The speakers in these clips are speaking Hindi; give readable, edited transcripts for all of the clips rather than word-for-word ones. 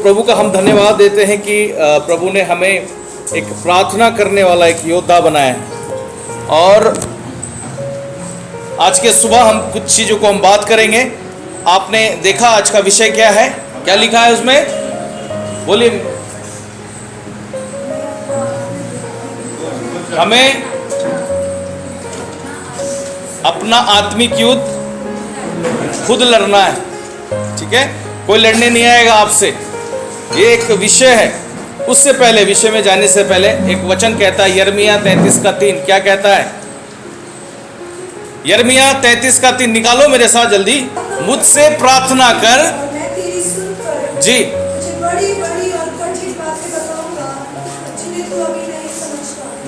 प्रभु का हम धन्यवाद देते हैं कि प्रभु ने हमें एक प्रार्थना करने वाला एक योद्धा बनाया है। और आज के सुबह हम कुछ चीज़ों को हम बात करेंगे। आपने देखा आज का विषय क्या है, क्या लिखा है उसमें? बोलिए। हमें अपना आत्मिक युद्ध खुद लड़ना है, ठीक है? कोई लड़ने नहीं आएगा आपसे। ये एक विषय है। उससे पहले, विषय में जाने से पहले एक वचन कहता है यिर्मयाह 33:3। क्या कहता है? यिर्मयाह 33:3 निकालो मेरे साथ जल्दी। मुझसे प्रार्थना कर, जी,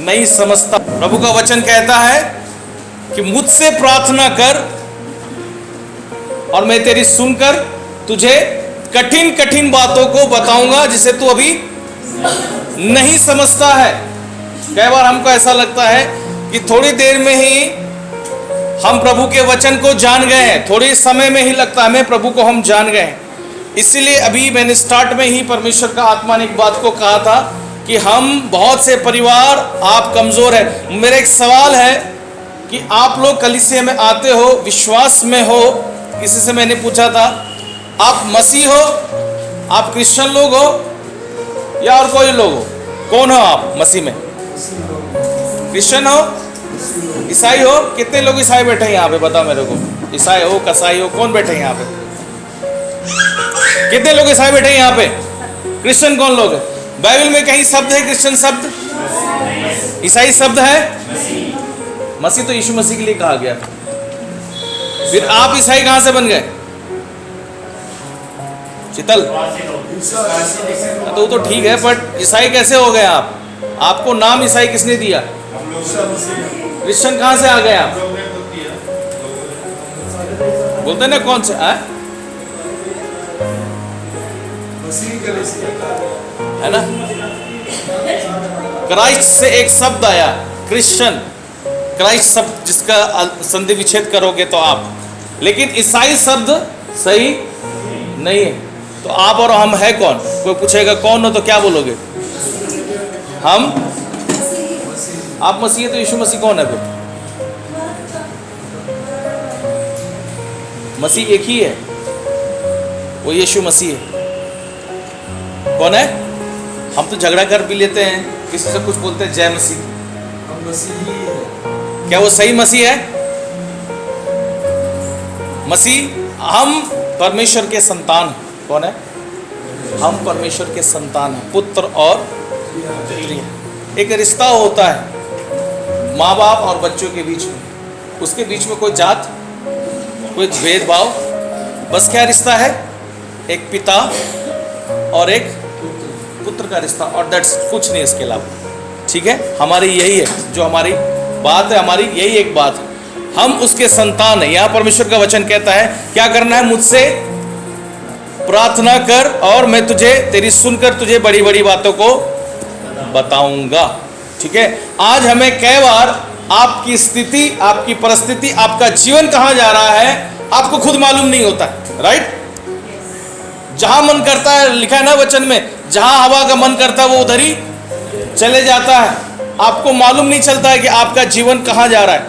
नहीं समझता। प्रभु का वचन कहता है कि मुझसे प्रार्थना कर और मैं तेरी सुनकर तुझे कठिन कठिन बातों को बताऊंगा जिसे तू अभी नहीं समझता है। कई बार हमको ऐसा लगता है कि थोड़ी देर में ही हम प्रभु के वचन को जान गए हैं, थोड़े समय में ही लगता है हमें प्रभु को हम जान गए हैं। इसीलिए अभी मैंने स्टार्ट में ही परमेश्वर का आत्मा ने एक बात को कहा था कि हम बहुत से परिवार, आप कमजोर है। मेरा एक सवाल है कि आप लोग कलीसिया में आते हो, विश्वास में हो। किसी से मैंने पूछा था, आप मसीह हो, आप क्रिश्चियन लोग हो या और कोई लोग हो? कौन हो आप मसीह में? क्रिश्चियन हो, ईसाई हो? कितने लोग ईसाई बैठे हैं यहाँ पे? बताओ मेरे को। ईसाई हो, कसाई हो, कौन बैठे हैं यहाँ पे? कितने लोग ईसाई बैठे हैं यहाँ पे? क्रिश्चियन कौन लोग है? बाइबल में कहीं शब्द है क्रिश्चियन शब्द? ईसाई शब्द है? मसीह तो यीशु मसीह के लिए कहा गया। फिर आप ईसाई कहां से बन गए? शीतल, तो वो तो ठीक है, बट ईसाई कैसे हो गए आप? आपको नाम ईसाई किसने दिया? क्रिश्चियन कहां से आ गए आप? बोलते ना कौन से है ना? क्राइस्ट से एक शब्द आया, क्रिश्चियन। क्राइस्ट शब्द जिसका संधि विच्छेद करोगे तो आप, लेकिन ईसाई शब्द सही नहीं है। तो आप और हम है कौन? कोई पूछेगा कौन हो तो क्या बोलोगे? हम, आप मसीह, तो यीशु मसीह कौन है फिर? मसीह एक ही है, वो यीशु मसीह है। कौन है? हम तो झगड़ा कर भी लेते हैं, किसी से कुछ बोलते हैं जय मसीह। हम मसीह ही है। क्या वो सही मसीह है? मसीह, हम परमेश्वर के संतान हैं। कौन है? हम परमेश्वर के संतान हैं, पुत्र और पुत्री। एक रिश्ता होता है माँ बाप और बच्चों के बीच में, उसके बीच में कोई जात, कोई भेदभाव, बस क्या रिश्ता है? एक पिता और एक पुत्र का रिश्ता, और दैट्स कुछ नहीं इसके अलावा। ठीक है, हमारी यही है जो हमारी बात है, हमारी यही एक बात है, हम उसके संतान हैं। यहाँ परमेश्वर का वचन कहता है क्या करना है? मुझसे प्रार्थना कर और मैं तुझे, तेरी सुनकर तुझे बड़ी बड़ी बातों को बताऊंगा। ठीक है, आज हमें कई बार आपकी स्थिति, आपकी परिस्थिति, आपका जीवन कहाँ जा रहा है आपको खुद मालूम नहीं होता, राइट? जहां मन करता है, लिखा है ना वचन में, जहां हवा का मन करता है वो उधर ही चले जाता है। आपको मालूम नहीं चलता है कि आपका जीवन कहाँ जा रहा है।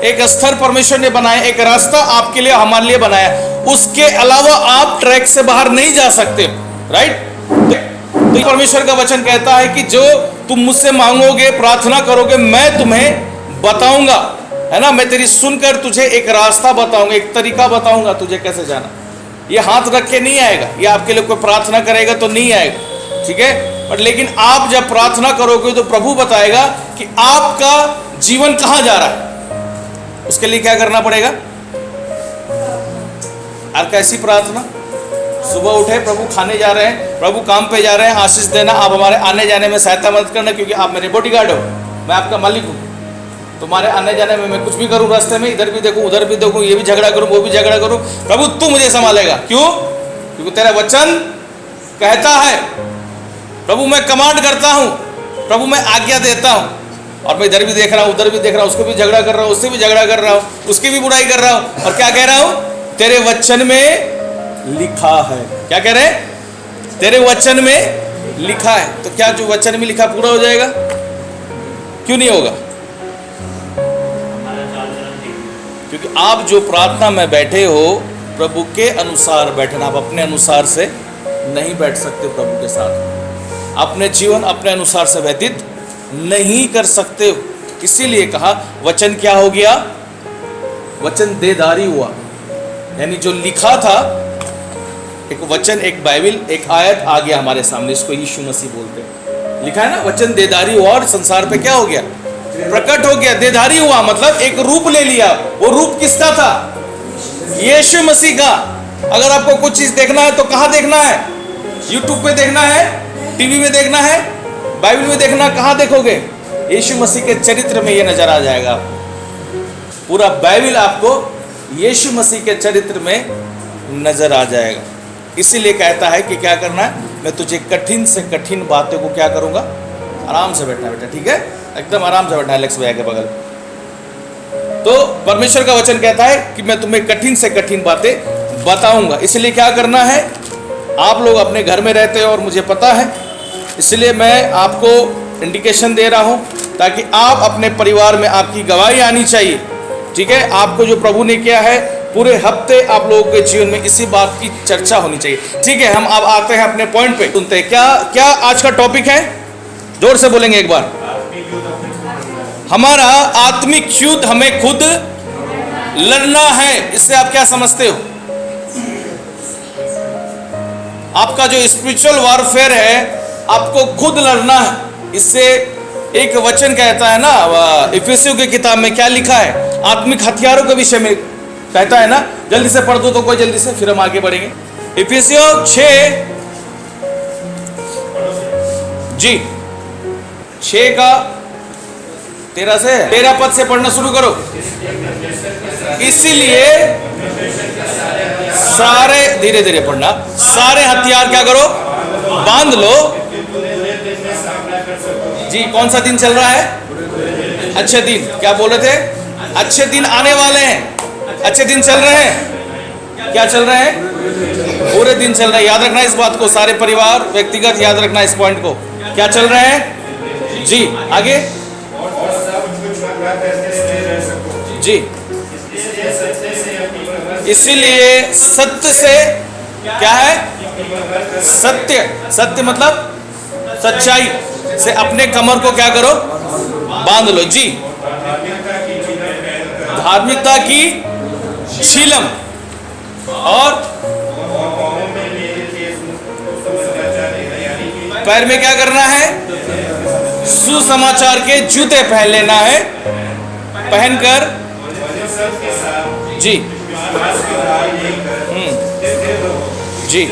एक स्तर परमेश्वर ने बनाया, एक रास्ता आपके लिए, हमारे लिए बनाया, उसके अलावा आप ट्रैक से बाहर नहीं जा सकते, राइट? तो परमेश्वर का वचन कहता है कि जो तुम मुझसे मांगोगे, प्रार्थना करोगे, मैं तुम्हें बताऊंगा, है ना? मैं तेरी सुनकर तुझे एक रास्ता बताऊंगा, एक तरीका बताऊंगा तुझे कैसे जाना। ये हाथ रख के नहीं आएगा, ये आपके लिए कोई प्रार्थना करेगा तो नहीं आएगा, ठीक है? बट लेकिन आप जब प्रार्थना करोगे तो प्रभु बताएगा कि आपका जीवन कहाँ जा रहा है। उसके लिए क्या करना पड़ेगा? और कैसी प्रार्थना? सुबह उठे, प्रभु खाने जा रहे हैं, प्रभु काम पे जा रहे हैं, आशीष देना, आप हमारे आने जाने में सहायता मदद करना, क्योंकि आप मेरे बॉडीगार्ड हो, मैं आपका मालिक हूँ। तुम्हारे आने जाने में मैं कुछ भी करूँ, रास्ते में इधर भी देखूँ, उधर भी देखूँ, ये भी झगड़ा करूँ, वो भी झगड़ा करूँ, प्रभु तू मुझे संभालेगा। क्यों? क्योंकि तेरा वचन कहता है। प्रभु मैं कमांड करता हूँ, प्रभु मैं आज्ञा देता हूँ, और मैं इधर भी देख रहा हूँ, उधर भी देख रहा हूँ, उसको भी झगड़ा कर रहा हूँ, उससे भी झगड़ा कर रहा हूँ, उसकी भी बुराई कर रहा हूँ, और क्या कह रहा हूँ? तेरे वचन में लिखा है। क्या कह रहे हैं? तेरे वचन में लिखा है। तो क्या जो वचन में लिखा पूरा हो जाएगा? क्यों नहीं होगा? क्योंकि आप जो प्रार्थना में बैठे हो प्रभु के अनुसार बैठना, आप अपने अनुसार से नहीं बैठ सकते प्रभु के साथ। अपने जीवन अपने अनुसार से व्यतीत नहीं कर सकते हो। इसीलिए कहा वचन क्या हो गया? वचन देदारी हुआ। यानी जो लिखा था, एक वचन, एक बाइबल, एक आयत आ गया हमारे सामने, इसको यीशु मसीह बोलते हैं। लिखा है ना, वचन देदारी हुआ और संसार पे क्या हो गया? प्रकट हो गया। देदारी हुआ मतलब एक रूप ले लिया। वो रूप किसका था? यीशु मसीह का। अगर आपको कुछ चीज देखना है तो कहाँ देखना है? यूट्यूब पे देखना है, टीवी में देखना है, बाइबल में देखना, कहाँ देखोगे? यीशु मसीह के चरित्र में ये नजर आ जाएगा। पूरा बाइबल आपको यीशु मसीह के चरित्र में नजर आ जाएगा। इसीलिए कहता है कि क्या करना है? मैं तुझे कठिन से कठिन बातों को क्या करूंगा? आराम से बैठना बेटा, ठीक है? एकदम आराम से बैठना है एलेक्स भैया के बगल। तो परमेश्वर का वचन कहता है कि मैं तुम्हें कठिन से कठिन बातें बताऊंगा। इसलिए क्या करना है? आप लोग अपने घर में रहते हो और मुझे पता है, इसलिए मैं आपको इंडिकेशन दे रहा हूं ताकि आप अपने परिवार में, आपकी गवाही आनी चाहिए, ठीक है? आपको जो प्रभु ने किया है पूरे हफ्ते आप लोगों के जीवन में इसी बात की चर्चा होनी चाहिए, ठीक है? हम अब आते हैं अपने पॉइंट पे, सुनते हैं क्या क्या आज का टॉपिक है। जोर से बोलेंगे एक बार। हमारा आत्मिक युद्ध हमें खुद लड़ना है। इससे आप क्या समझते हो? आपका जो स्पिरिचुअल वॉरफेयर है आपको खुद लड़ना है। इससे एक वचन कहता है ना, इफिसियों की किताब में क्या लिखा है? आत्मिक हथियारों के विषय में कहता है ना। जल्दी से पढ़ दो तो कोई, जल्दी से, फिर हम आगे बढ़ेंगे। इफिसियों 6 जी 6 का 13 पद से पढ़ना शुरू करो। इसीलिए सारे, धीरे धीरे पढ़ना, सारे हथियार क्या करो? बांध लो। जी कौन सा दिन चल रहा है? अच्छे दिन। क्या बोल रहे थे? अच्छे दिन आने वाले हैं। अच्छे दिन चल रहे हैं। क्या चल रहे हैं? पूरे दिन चल रहे हैं। याद रखना इस बात को, सारे परिवार, व्यक्तिगत याद रखना इस पॉइंट को। क्या चल रहे हैं? जी आगे जी। इसीलिए सत्य से, क्या है? सत्य, सत्य मतलब सच्चाई से अपने कमर को क्या करो? बांध लो। जी धार्मिकता की छीलम और पैर में क्या करना है? सुसमाचार के जूते पहन लेना है। पहनकर जी जी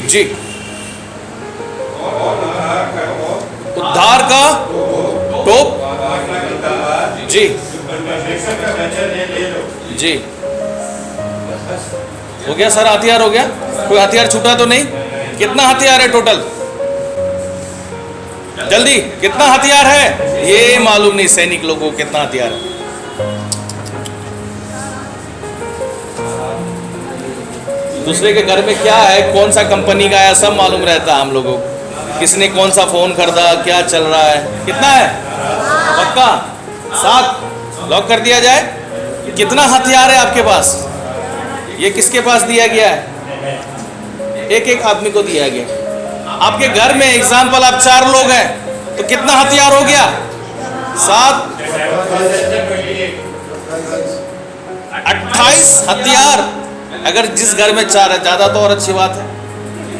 जी उद्धार का टोप जी जी। हो गया सर? हथियार हो गया? कोई हथियार छूटा तो नहीं? कितना हथियार है टोटल? जल्दी, कितना हथियार है? ये मालूम नहीं सैनिक लोगों को कितना हथियार है। दूसरे के घर में क्या है, कौन सा कंपनी का है, सब मालूम रहता है हम लोगों को। किसने कौन सा फोन खरीदा, क्या चल रहा है। कितना है? पक्का 7 लॉक कर दिया जाए। कितना हथियार है आपके पास? ये किसके पास दिया गया है? एक एक आदमी को दिया गया। आपके घर में एग्जाम्पल आप 4 लोग हैं तो कितना हथियार हो गया? 7 28 हथियार। अगर जिस घर में 4 है, ज्यादा तो और अच्छी बात है।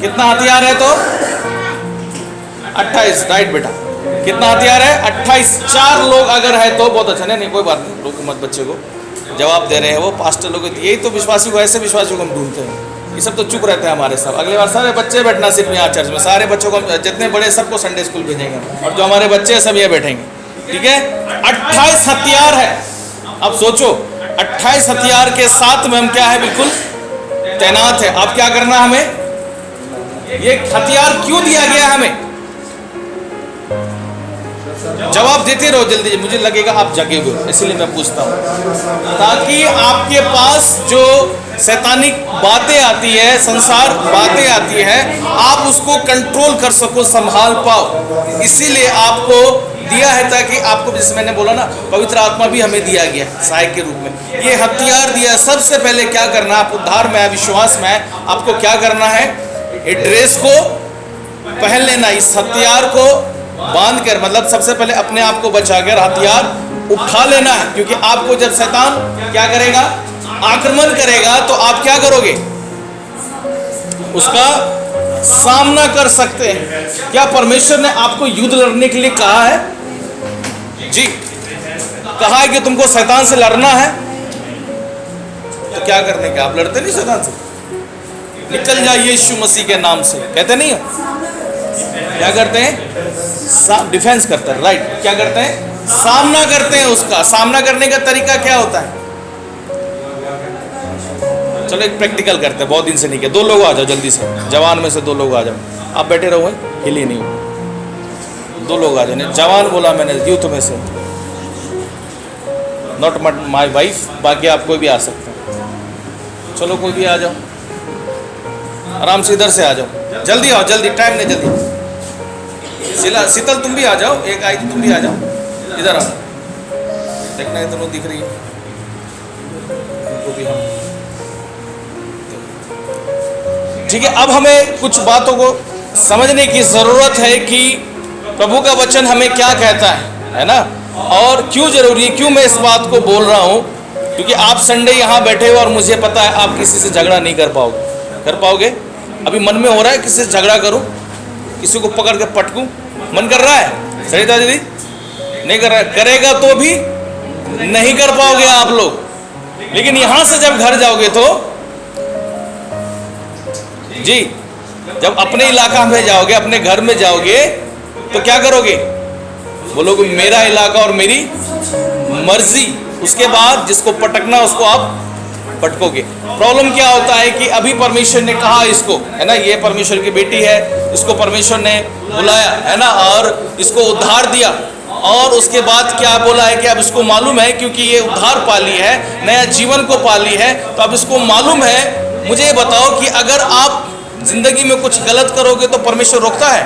कितना हथियार है? तो 28। राइट बेटा, कितना हथियार है? 28। 4 लोग अगर है तो बहुत अच्छा। नहीं कोई बात नहीं, रोको मत बच्चे को, जवाब दे रहे हैं वो पास्टर लोग। यही तो विश्वासी को, ऐसे विश्वासियों को हम ढूंढते हैं। ये सब तो चुप रहते हैं हमारे सब। अगली बार सारे बच्चे बैठना सिर्फ यहाँ चर्च में। सारे बच्चों को, जितने बड़े सबको संडे स्कूल भेजेंगे, और जो हमारे बच्चे हैं सब ये बैठेंगे, ठीक है? 28 हथियार है। अब सोचो 28 हथियार के साथ में हम क्या है? बिल्कुल तैनात है। अब क्या करना हमें? ये हथियार क्यों दिया गया हमें? जवाब देते रहो जल्दी, मुझे लगेगा आप जगे हुए हो, इसलिए मैं पूछता हूँ, ताकि आपके पास जो शैतानिक बातें आती है, संसार बातें आती है, आप उसको कंट्रोल कर सको, संभाल पाओ। इसीलिए आपको दिया है, ताकि आपको, जैसे मैंने बोला ना, पवित्र आत्मा भी हमें दिया गया है सहायक के रूप में। ये हथियार दिया है। सबसे पहले क्या करना है, आप उद्धार में है, विश्वास में है, आपको क्या करना है, ये ड्रेस को पहन लेना, इस हथियार को बांध कर, मतलब सबसे पहले अपने आप को बचाकर हथियार उठा लेना है। क्योंकि आपको जब शैतान क्या करेगा, आक्रमण करेगा, तो आप क्या करोगे, उसका सामना कर सकते हैं। क्या परमेश्वर ने आपको युद्ध लड़ने के लिए कहा है? जी, कहा है कि तुमको शैतान से लड़ना है। तो क्या करने का, आप लड़ते नहीं शैतान से, निकल जाइए यीशु मसीह के नाम से, कहते नहीं हो? क्या करते हैं, डिफेंस करते हैं, राइट। क्या करते हैं, सामना करते हैं। उसका सामना करने का तरीका क्या होता है? चलो एक प्रैक्टिकल करते हैं, बहुत दिन से नहीं किया। 2 लोग आ जाओ जल्दी से, जवान में से 2 लोग आ जाओ। आप बैठे रहो, हिली नहीं हो। 2 लोग आ जाओ। जवान बोला मैंने, यूथ में से, नॉट माई वाइफ, बाकी आप कोई भी आ सकते हैं। चलो कोई भी आ जाओ, आराम से इधर से आ जाओ, जल्दी आओ, जल्दी, टाइम नहीं, जल्दी। शीतल तुम भी आ जाओ, एक आई थी, तुम भी आ जाओ, इधर आओ। देखना है दोनों दिख रही है उनको भी हम, ठीक है। अब हमें कुछ बातों को समझने की ज़रूरत है कि प्रभु का वचन हमें क्या कहता है ना, और क्यों जरूरी, क्यों मैं इस बात को बोल रहा हूँ। क्योंकि आप संडे यहाँ बैठे हो और मुझे पता है आप किसी से झगड़ा नहीं कर पाओगे। कर पाओगे? अभी मन में हो रहा है किसी से झगड़ा करूँ, किसी को पकड़ के पटकूँ, मन कर रहा है? सरिता दीदी नहीं कर रहा है, करेगा तो भी नहीं कर पाओगे आप लोग। लेकिन यहाँ से जब घर जाओगे तो जी, जब अपने इलाका में जाओगे, अपने घर में जाओगे, तो क्या करोगे, बोलोगे मेरा इलाका और मेरी मर्जी। उसके बाद जिसको पटकना उसको आप पटकोगे। प्रॉब्लम क्या होता है कि अभी परमेश्वर ने कहा इसको, है ना, ये परमेश्वर की बेटी है, इसको परमेश्वर ने बुलाया, है ना, और इसको उद्धार दिया। और उसके बाद क्या बोला है कि अब इसको मालूम है, क्योंकि ये उद्धार पाली है, नया जीवन को पाली है, तो अब इसको मालूम है। मुझे ये बताओ कि अगर आप जिंदगी में कुछ गलत करोगे तो परमेश्वर रोकता है?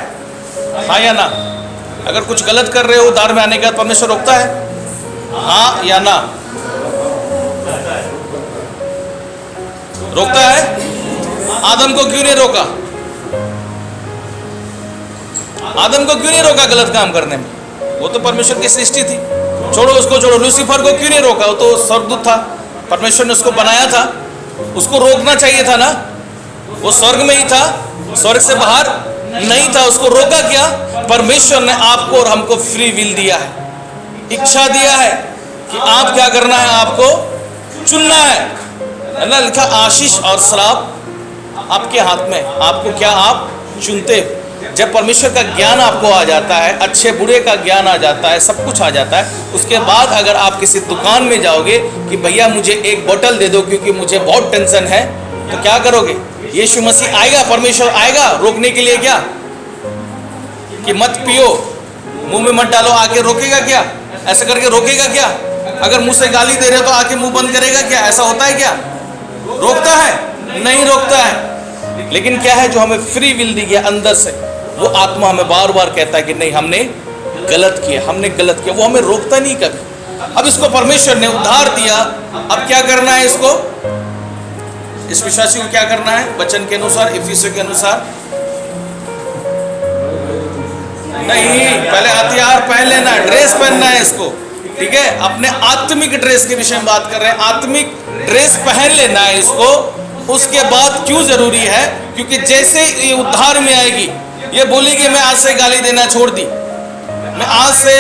हाँ या ना? अगर कुछ गलत कर रहे हो उद्धार में आने के बाद, परमेश्वर रोकता है? हाँ या ना? रोकता है? आदम को क्यों नहीं रोका? आदम को क्यों नहीं रोका गलत काम करने में? वो तो परमेश्वर की सृष्टि थी। छोड़ो उसको, छोड़ो। लूसीफर को क्यों नहीं रोका? वो तो स्वर्गदूत था, परमेश्वर ने उसको बनाया था, उसको रोकना चाहिए था ना। वो स्वर्ग में ही था, स्वर्ग से बाहर नहीं था। उसको रोका क्या? परमेश्वर ने आपको और हमको फ्री विल दिया है, इच्छा दिया है कि आप क्या करना है, आपको चुनना है ना। लिखा आशीष और श्राप आपके हाथ में, आपको क्या आप चुनते हो। जब परमेश्वर का ज्ञान आपको आ जाता है, अच्छे बुरे का ज्ञान आ जाता है, सब कुछ आ जाता है, उसके बाद अगर आप किसी दुकान में जाओगे कि भैया मुझे एक बोतल दे दो क्योंकि मुझे बहुत टेंशन है, तो क्या करोगे? यीशु मसीह आएगा, परमेश्वर आएगा रोकने के लिए क्या, कि मत पियो, मुंह में मत डालो, आके रोकेगा क्या? ऐसा करके रोकेगा क्या? अगर मुंह से गाली दे रहे हो तो आके मुंह बंद करेगा क्या? ऐसा होता है क्या? रोकता है? नहीं रोकता है। लेकिन क्या है, जो हमें फ्री विल दी गया अंदर से, वो आत्मा हमें बार बार कहता है कि नहीं, हमने गलत किया, हमने गलत किया। वो हमें रोकता नहीं कभी। अब इसको परमेश्वर ने उद्धार दिया, अब क्या करना है इसको, इस विश्वासी को क्या करना है? वचन के अनुसार, इफिसियों के अनुसार नहीं, पहले हथियार पहन लेना है, ड्रेस पहनना है इसको, ठीक है। अपने आत्मिक ड्रेस के विषय में बात कर रहे हैं, आत्मिक ड्रेस पहन लेना है इसको। उसके बाद क्यों जरूरी है? क्योंकि जैसे ये उद्धार में आएगी, ये बोलेगी मैं आज से गाली देना छोड़ दी, मैं आज से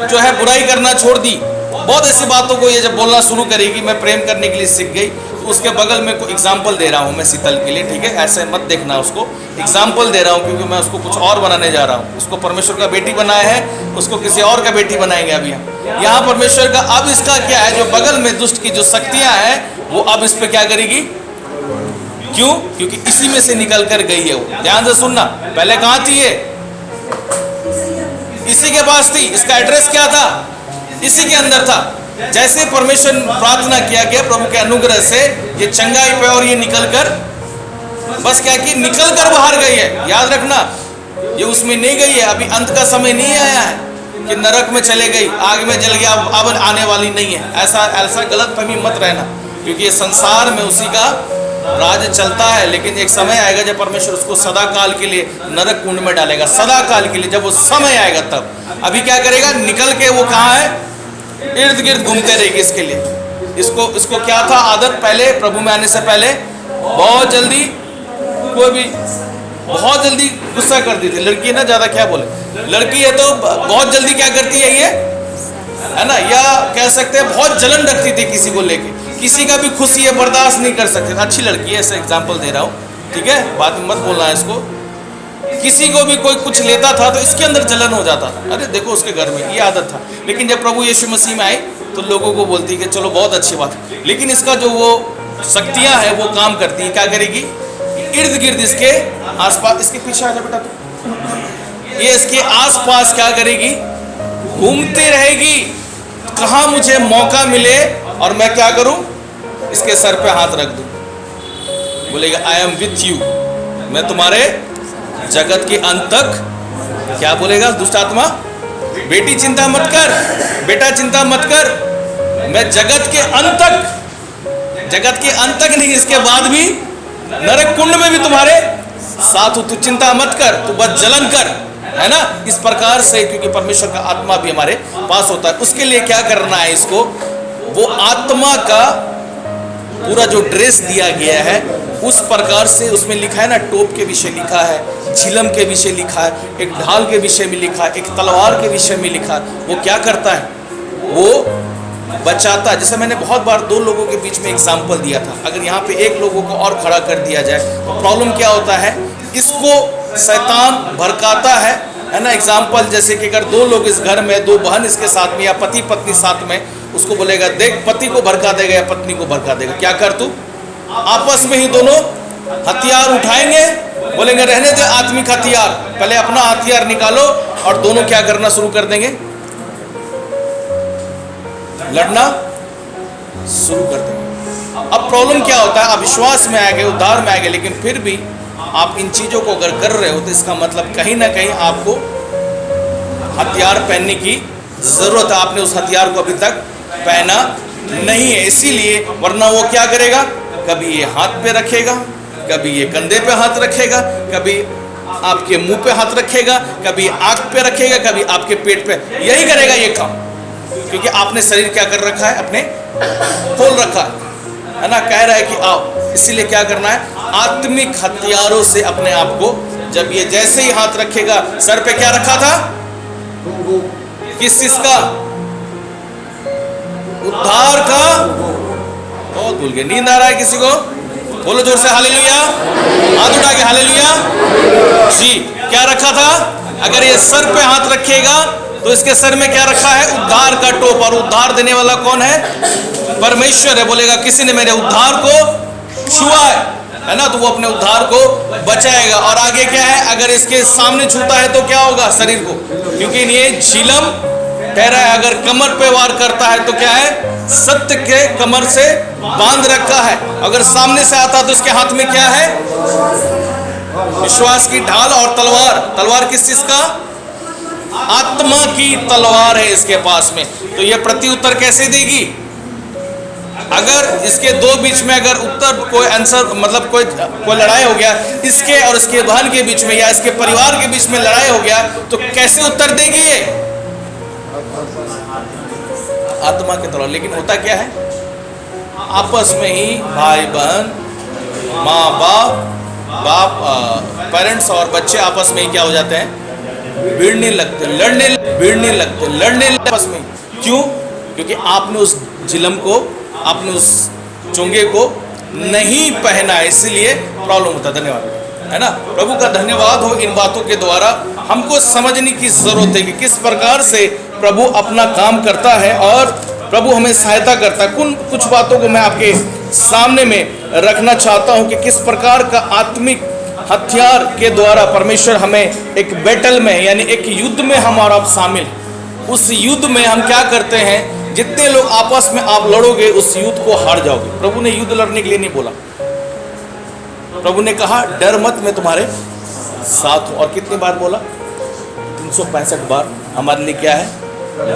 जो है बुराई करना छोड़ दी। बहुत ऐसी बातों को ये जब बोलना शुरू करेगी, मैं प्रेम करने के लिए सीख गई, तो उसके बगल में कोई एग्जाम्पल दे रहा हूँ मैं शीतल के लिए, ठीक है। ऐसे मत देखना उसको, एग्जाम्पल दे रहा हूँ क्योंकि मैं उसको कुछ और बनाने जा रहा हूँ। उसको परमेश्वर का बेटी बनाया है, उसको किसी और का बेटी बनाएंगे अभी हम। यहाँ परमेश्वर का अब इसका क्या है, जो बगल में दुष्ट की जो शक्तियाँ हैं, वो अब इस पर क्या करेगी? क्यों? क्योंकि इसी में से निकल कर गई है वो। ध्यान से सुनना, पहले कहाँ थी ये? इसी के पास थी, इसका एड्रेस क्या था, इसी के अंदर था। जैसे परमेश्वर प्रार्थना किया गया प्रभु के अनुग्रह से ये चंगाई पे और ये निकलकर बस क्या कि निकलकर बाहर गई है। याद रखना ये उसमें नहीं गई है, अभी अंत का समय नहीं आया है कि नरक में चले गई, आग में जल गया, अब आने वाली नहीं है। ऐसा गलत फहमी मत रहना, क्योंकि ये संसार में उसी का राज चलता है। लेकिन एक समय आएगा जब परमेश्वर उसको सदा काल के लिए नरक कुंड में डालेगा, सदा काल के लिए। जब वो समय आएगा तब अभी क्या करेगा, निकल के वो कहाँ है, इर्द गिर्द घूमते रहेगी। इसके लिए इसको क्या था आदत, पहले प्रभु में आने से पहले बहुत जल्दी कोई भी बहुत जल्दी गुस्सा कर दी थी। लड़की है ना, ज्यादा क्या बोले, लड़की है तो बहुत जल्दी क्या करती है ये, है ना, या कह सकते हैं बहुत जलन रखती थी किसी को लेके, किसी का भी खुशी है बर्दाश्त नहीं कर सकते। अच्छी लड़की है, ऐसा एग्जाम्पल दे रहा हूँ, ठीक है, बाद में मत बोलना है इसको। किसी को भी कोई कुछ लेता था तो इसके अंदर जलन हो जाता था, अरे देखो उसके घर में, ये आदत था। लेकिन जब प्रभु यीशु मसीह में आए तो लोगों को बोलती कि चलो बहुत अच्छी बात है। लेकिन इसका जो वो शक्तियाँ हैं वो काम करती हैं, क्या करेगी, इर्द गिर्द इसके आसपास, इसके पीछे आ जा बेटा तू, ये इसके आसपास क्या करेगी, घूमती रहेगी। कहाँ मुझे मौका मिले और मैं क्या करूं, इसके सर पे हाथ रख दूं, बोलेगा आई एम विथ यू, मैं तुम्हारे जगत के अंत तक, क्या बोलेगा दुष्ट आत्मा, बेटी चिंता मत कर, बेटा चिंता मत कर, मैं जगत के अंत तक नहीं, इसके बाद भी नरक कुंड में भी तुम्हारे साथ हो, तू चिंता मत कर, तू बस जलन कर, है ना। इस प्रकार से, क्योंकि परमेश्वर का आत्मा भी हमारे पास होता है, उसके लिए क्या करना है, इसको वो आत्मा का पूरा जो ड्रेस दिया गया है उस प्रकार से, उसमें लिखा है ना, टोप के विषय लिखा है, झिलम के विषय लिखा है, एक ढाल के विषय में लिखा है, एक तलवार के विषय में लिखा है। वो क्या करता है, वो बचाता है। जैसे मैंने बहुत बार दो लोगों के बीच में एग्जाम्पल दिया था, अगर यहाँ पे एक लोगों को और खड़ा कर दिया जाए तो प्रॉब्लम क्या होता है, इसको शैतान भड़काता है ना। एग्जाम्पल जैसे कि अगर दो लोग इस घर में, दो बहन इसके साथ में या पति पत्नी साथ में, उसको बोलेगा देख पति को भड़का देगा या पत्नी को भड़का देगा, क्या कर तू, आपस में ही दोनों हथियार उठाएंगे, बोलेंगे रहने दे आत्मिक हथियार, पहले अपना हथियार निकालो, और दोनों क्या करना शुरू कर देंगे, लड़ना शुरू कर देंगे। अब प्रॉब्लम क्या होता है, आप विश्वास में आ गए, उद्धार में आ गए, लेकिन फिर भी आप इन चीज़ों को अगर कर रहे हो तो इसका मतलब कहीं ना कहीं आपको हथियार पहनने की ज़रूरत है। आपने उस हथियार को अभी तक पहना नहीं है, इसीलिए, वरना वो क्या करेगा, कभी ये हाथ पे रखेगा, कभी ये कंधे पे हाथ रखेगा, कभी आपके मुंह पे हाथ रखेगा, कभी आँख पे रखेगा, कभी आपके पेट पे, यही करेगा ये काम। क्योंकि आपने शरीर क्या कर रखा है, अपने खोल रखा है ना, कह रहा है कि आओ। इसीलिए क्या करना है, आत्मिक हथियारों से अपने आप को, जब ये जैसे ही हाथ रखेगा, सर पे क्या रखा था, किस चीज का, उद्धार का, बहुत भूल गए, नींद आ रहा है किसी को, बोलो जोर से हालेलुया, हाथ उठा के हालेलुया जी। क्या रखा था, अगर ये सर पे हाथ रखेगा तो इसके सर में क्या रखा है, उद्धार का टोप, और उद्धार देने वाला कौन है, परमेश्वर है। बोलेगा किसी ने मेरे उद्धार को छुआ है ना, तो वो अपने उद्धार को बचाएगा। और आगे क्या है, अगर इसके सामने छूता है तो क्या होगा शरीर को, क्योंकि ये झिलम कह रहा है, अगर कमर पे वार करता है तो क्या है, सत्य के कमर से बांध रखा है। अगर सामने से आता तो उसके हाथ में क्या है, विश्वास की ढाल और तलवार। तलवार किस चीज का, आत्मा की तलवार है इसके पास में। तो ये प्रत्युत्तर कैसे देगी, अगर इसके दो बीच में अगर उत्तर कोई आंसर, मतलब कोई लड़ाई हो गया, इसके और इसके बहन के बीच में या इसके परिवार के बीच में लड़ाई हो गया, तो कैसे उत्तर देगी ये, आत्मा के तलवार। लेकिन होता क्या है, आपस में ही भाई बहन, माँ बाप, पेरेंट्स और बच्चे आपस में ही क्या हो जाते हैं, भिड़ने लगते, लड़ने लगते आपस में। क्यों, क्योंकि आपने उस झिलम को, आपने उस चोंगे को नहीं पहना, इसलिए प्रॉब्लम होता है। धन्यवाद, है ना। प्रभु का धन्यवाद हो, इन बातों के द्वारा हमको समझने की जरूरत है कि किस प्रकार से प्रभु अपना काम करता है और प्रभु हमें सहायता करता है। कुछ बातों को मैं आपके सामने में रखना चाहता हूं कि किस प्रकार का आत्मिक हथियार के द्वारा परमेश्वर हमें एक बैटल में, यानी एक युद्ध में हम और आप शामिल हैं। उस युद्ध में हम क्या करते हैं, जितने लोग आपस में आप लड़ोगे उस युद्ध को हार जाओगे। प्रभु ने युद्ध लड़ने के लिए नहीं बोला, प्रभु ने कहा डर मत, मैं तुम्हारे साथ हूं। और कितनी बार बोला? 365 बार। हमारे लिए क्या है?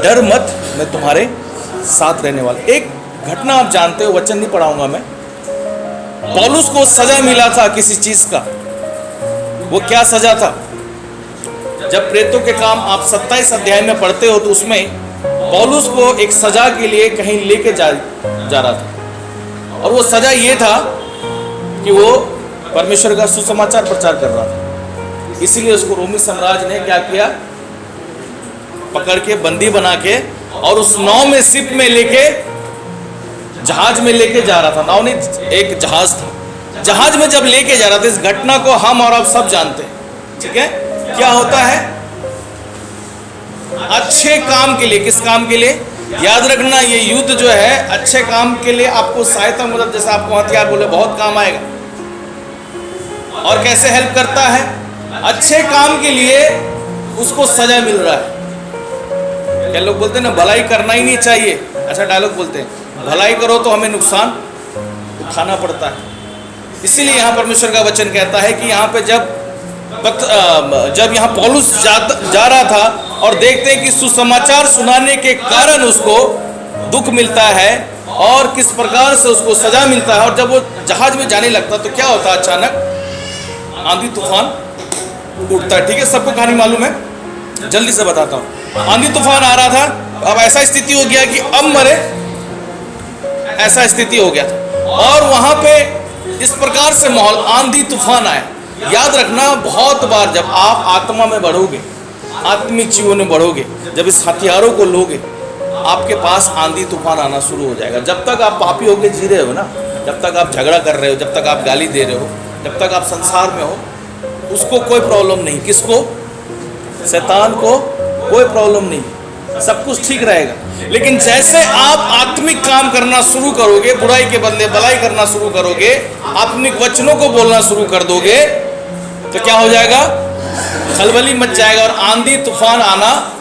डर मत, मैं तुम्हारे साथ रहने वाला। एक घटना आप जानते हो, वचन नहीं पढ़ाऊंगा मैं। पौलुस को सजा मिला था किसी चीज का। वो क्या सजा था? जब प्रेतों के काम आप 27 अध्याय में पढ़ते हो तो उसमें पौलुस को एक सजा के लिए कहीं लेके जा रहा था, और वो सजा ये था कि वो परमेश्वर का सुसमाचार प्रचार कर रहा था। इसीलिए उसको रोमी साम्राज्य ने क्या किया? पकड़ के बंदी बना के और उस नाव में, शिप में लेके, जहाज में लेके जा रहा था। नाव नहीं, एक जहाज था। जहाज में जब लेके जा रहा था, इस घटना को हम और आप सब जानते हैं, ठीक है? क्या होता है? अच्छे काम के लिए। किस काम के लिए? याद रखना, ये युद्ध जो है अच्छे काम के लिए, आपको सहायता मदद, जैसे आपको हथियार बोले, बहुत काम आएगा। और कैसे हेल्प करता है? अच्छे काम के लिए उसको सजा मिल रहा है। क्या लोग बोलते हैं ना, भलाई करना ही नहीं चाहिए, अच्छा डायलॉग बोलते हैं, भलाई करो तो हमें नुकसान उठाना पड़ता है। इसीलिए यहाँ परमेश्वर का वचन कहता है कि यहाँ पे जब यहाँ पौलुस जा रहा था और देखते हैं कि सुसमाचार सुनाने के कारण उसको दुख मिलता है और किस प्रकार से उसको सजा मिलता है, और जब वो जहाज में जाने लगता तो क्या होता है? अचानक आंधी तूफान उठता है। ठीक है, सबको कहानी मालूम है, जल्दी से बताता हूँ। आंधी तूफान आ रहा था, अब ऐसा स्थिति हो गया कि अब मरे, ऐसा स्थिति हो गया था। और वहां पे इस प्रकार से माहौल, आंधी तूफान आया। याद रखना, बहुत बार जब आप आत्मा में बढ़ोगे, आत्मिक जीवन में बढ़ोगे, जब इस हथियारों को लोगे, आपके पास आंधी तूफान आना शुरू हो जाएगा। जब तक आप पापी होके जी रहे हो ना, जब तक आप झगड़ा कर रहे हो, जब तक आप गाली दे रहे हो, जब तक आप संसार में हो, उसको कोई प्रॉब्लम नहीं। किसको? शैतान को कोई प्रॉब्लम नहीं, सब कुछ ठीक रहेगा। लेकिन जैसे आप आत्मिक काम करना शुरू करोगे, बुराई के बदले भलाई करना शुरू करोगे, आत्मिक वचनों को बोलना शुरू कर दोगे, तो क्या हो जाएगा? खलबली मच जाएगा और आंधी तूफान आना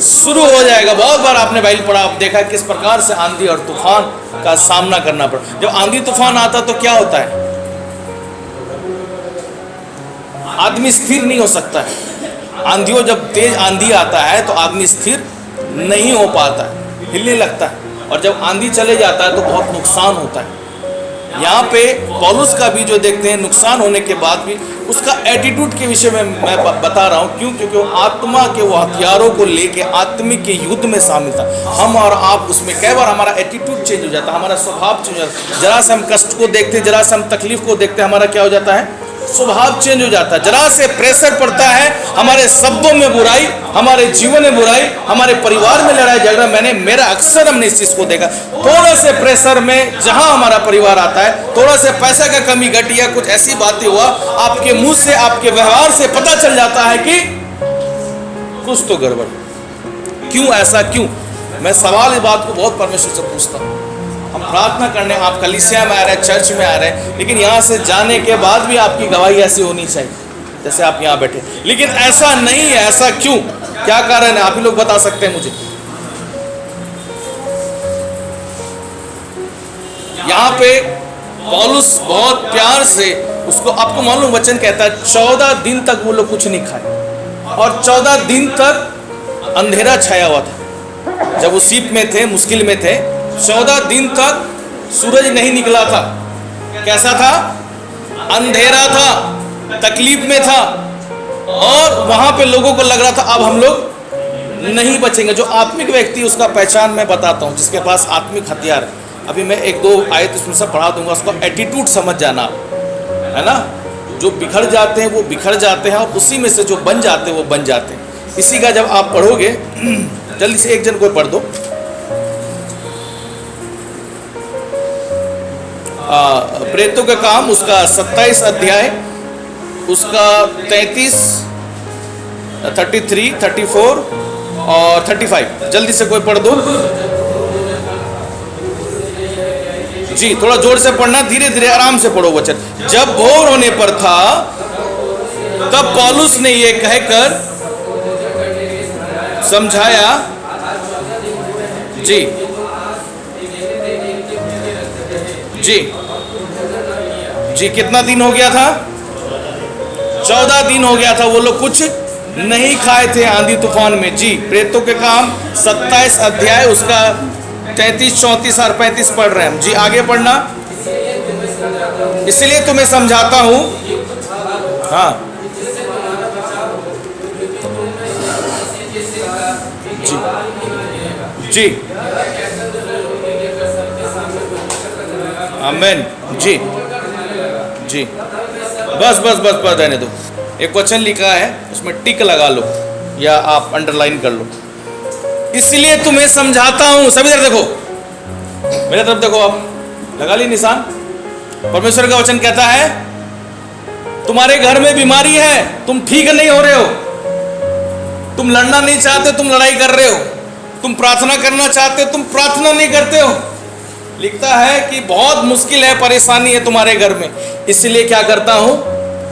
शुरू हो जाएगा। बहुत बार आपने बाइबल पढ़ा, आप देखा किस प्रकार से आंधी और तूफान का सामना करना पड़ा। जब आंधी तूफान आता तो क्या होता है? आदमी स्थिर नहीं हो सकता है। आंधियों, जब तेज आंधी आता है तो आदमी स्थिर नहीं हो पाता है, हिलने लगता है, और जब आंधी चले जाता है तो बहुत नुकसान होता है। यहाँ पे पौलुस का भी जो देखते हैं, नुकसान होने के बाद भी उसका एटीट्यूड के विषय में मैं बता रहा हूँ। क्यों? क्योंकि वो आत्मा के वो हथियारों को लेके आत्मिक के युद्ध में शामिल था। हम और आप उसमें कई बार हमारा एटीट्यूड चेंज हो जाता है, हमारा स्वभाव चेंज हो जाता है। जरा से हम कष्ट को देखते हैं, जरा से हम तकलीफ को देखते हैं, हमारा क्या हो जाता है? स्वभाव चेंज हो जाता है। जरा से प्रेशर पड़ता है, हमारे शब्दों में बुराई, हमारे जीवन में बुराई, हमारे परिवार में लड़ाई झगड़ा, मेरा अक्सर हमने इस चीज को देखा। थोड़ा से प्रेशर में जहां हमारा परिवार आता है, थोड़ा से पैसा का कमी घटी या कुछ ऐसी बातें हुआ, आपके मुंह से, आपके व्यवहार से पता चल जाता है कि कुछ तो गड़बड़। क्यों ऐसा? क्यों? मैं सवाल इस बात को बहुत परमेश्वर से पूछता हूँ। हम प्रार्थना करने, आप कलीसिया में आ रहे हैं, चर्च में आ रहे हैं, लेकिन यहाँ से जाने के बाद भी आपकी गवाही ऐसी होनी चाहिए जैसे आप यहाँ बैठे, लेकिन ऐसा नहीं है। ऐसा क्यों? क्या कारण है? आप ही लोग बता सकते हैं मुझे। यहाँ पे पौलुस बहुत प्यार से उसको, आपको मालूम वचन कहता है 14 दिन तक वो लोग कुछ नहीं खाए, और 14 दिन तक अंधेरा छाया हुआ था। जब वो सीप में थे, मुश्किल में थे, 14 दिन तक सूरज नहीं निकला था। कैसा था? अंधेरा था, तकलीफ में था, और वहां पे लोगों को लग रहा था अब हम लोग नहीं बचेंगे। जो आत्मिक व्यक्ति, उसका पहचान मैं बताता हूं, जिसके पास आत्मिक हथियार है। अभी मैं 1-2 आयत इसमें सब पढ़ा दूंगा, उसका एटीट्यूड समझ जाना, है ना। जो बिखर जाते हैं वो बिखर जाते हैं, और उसी में से जो बन जाते हैं वो बन जाते हैं। इसी का जब आप पढ़ोगे, जल्दी से एक जन को पढ़ दो, प्रेतों का काम, उसका 27 अध्याय, उसका 33, 33, 34 और 35, जल्दी से कोई पढ़ दो जी। थोड़ा जोर से पढ़ना, धीरे धीरे आराम से पढ़ो वचन। जब भोर होने पर था तब पौलुस ने ये कहकर समझाया, जी जी जी, कितना दिन हो गया था? 14 दिन हो गया था। वो लोग कुछ नहीं खाए थे आंधी तूफान में। जी, प्रेतों के काम 27 अध्याय उसका 33, 34 और 35 पढ़ रहे हैं हम। जी, आगे पढ़ना। इसलिए तुम्हें समझाता हूं, हाँ जी जी, आमीन। जी जी, बस बस बस बस रहने दो। एक वचन लिखा है, उसमें टिक लगा लो या आप अंडरलाइन कर लो। इसलिए तुम्हें समझाता हूं। सभी तरफ देखो, मेरे तरफ देखो, आप लगा ली निशान। परमेश्वर का वचन कहता है तुम्हारे घर में बीमारी है, तुम ठीक नहीं हो रहे हो, तुम लड़ना नहीं चाहते, तुम लड़ाई कर रहे हो, तुम प्रार्थना करना चाहते, तुम प्रार्थना नहीं करते हो। लिखता है कि बहुत मुश्किल है, परेशानी है तुम्हारे घर में, इसलिए क्या करता हूं?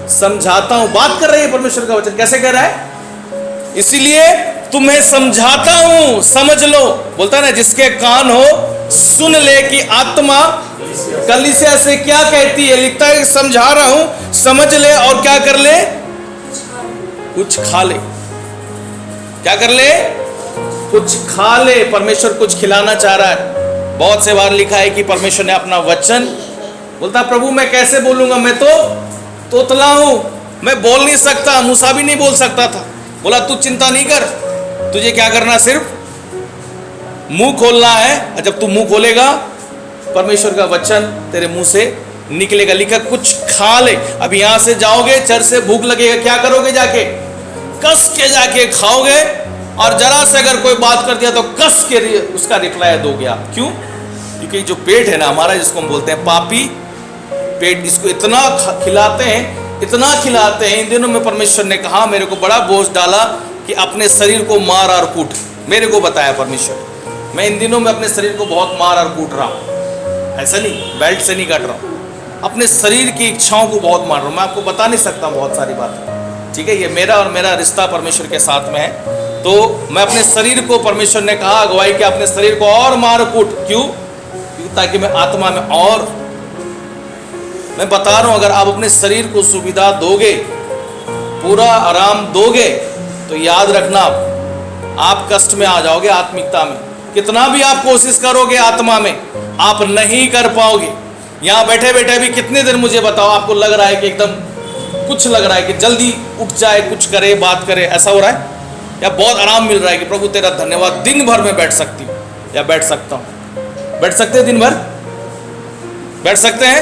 समझाता हूं। बात कर रही है परमेश्वर का वचन, कैसे कह रहा है? इसलिए तुम्हें समझाता हूं, समझ लो। बोलता है ना, जिसके कान हो सुन ले कि आत्मा कलीसिया से क्या कहती है। लिखता है समझा रहा हूं, समझ ले और क्या कर ले? कुछ खा ले। क्या कर ले? कुछ खा ले। परमेश्वर कुछ खिलाना चाह रहा है। बहुत से बार लिखा है कि परमेश्वर ने अपना वचन, बोलता प्रभु मैं कैसे बोलूंगा, मैं तो तोतला हूं, मैं बोल नहीं सकता। मूसा भी नहीं बोल सकता था। बोला तू चिंता नहीं कर, तुझे क्या करना, सिर्फ मुंह खोलना है। और जब तू मुंह खोलेगा परमेश्वर का वचन तेरे मुंह से निकलेगा। लिखा कुछ खा ले। अब यहां से जाओगे, चर्च से भूख लगेगा, क्या करोगे? जाके कस के जाके खाओगे, और जरा से अगर कोई बात कर दिया तो कस के उसका रिप्लाई दोगे आप। क्यों? क्योंकि जो पेट है ना हमारा, जिसको हम बोलते हैं पापी पेट, इसको इतना खिलाते हैं, इतना खिलाते हैं। इन दिनों में परमेश्वर ने कहा, मेरे को बड़ा बोझ डाला कि अपने शरीर को मार और कूट। मेरे को बताया परमेश्वर, मैं इन दिनों में अपने शरीर को बहुत मार और कूट रहा हूँ। ऐसा नहीं, बेल्ट से नहीं काट रहा हूँ, अपने शरीर की इच्छाओं को बहुत मार रहा हूँ। मैं आपको बता नहीं सकता बहुत सारी बातें, ठीक है? ये मेरा और मेरा रिश्ता परमेश्वर के साथ में है। तो मैं अपने शरीर को, परमेश्वर ने कहा अगुवाई कि अपने शरीर को और मार कूट। क्यों? ताकि मैं आत्मा में, और मैं बता रहा हूं, अगर आप अपने शरीर को सुविधा दोगे, पूरा आराम दोगे, तो याद रखना आप कष्ट में आ जाओगे। आत्मिकता में कितना भी आप कोशिश करोगे, आत्मा में आप नहीं कर पाओगे। यहां बैठे बैठे भी कितने दिन, मुझे बताओ, आपको लग रहा है कि एकदम कुछ लग रहा है कि जल्दी उठ जाए, कुछ करे, बात करे, ऐसा हो रहा है? या बहुत आराम मिल रहा है कि प्रभु तेरा धन्यवाद, दिन भर में बैठ सकती हूँ या बैठ सकता हूँ? बैठ सकते हैं दिन भर? बैठ सकते हैं?